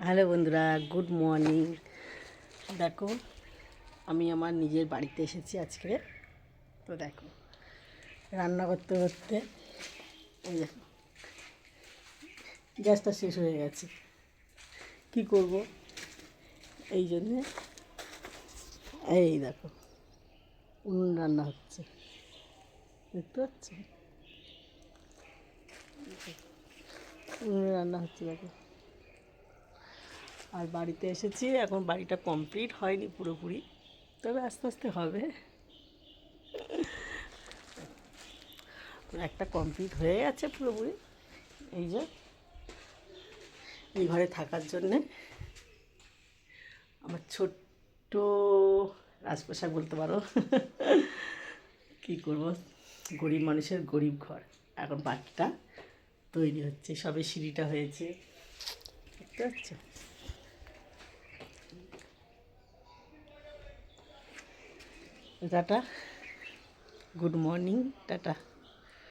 Hello বন্ধুরা, good morning. দেখো, আমি আমার নিজের বাড়িতে এসেছি আজকে। তো দেখো, রান্না করতে করতে এই দেখো, গ্যাসটা শেষ হয়ে গেছে। কি করব, এই জন্যে এই দেখো উনুন রান্না হচ্ছে, দেখতে পাচ্ছ? উনুনে রান্না হচ্ছে দেখো। আর বাড়িতে এসেছি, এখন বাড়িটা কমপ্লিট হয়নি পুরোপুরি, তবে আস্তে আস্তে হবে। একটা কমপ্লিট হয়ে গেছে পুরোপুরি। এই যে এই ঘরে থাকার জন্যে আমার ছোট্ট রাজপ্রাসাদ বলতে পারো। কী করব, গরিব মানুষের গরিব ঘর। এখন বাকিটা তৈরি হচ্ছে, সবে সিঁড়িটা হয়েছে, দেখতে পাচ্ছ? Tata, good morning, tata.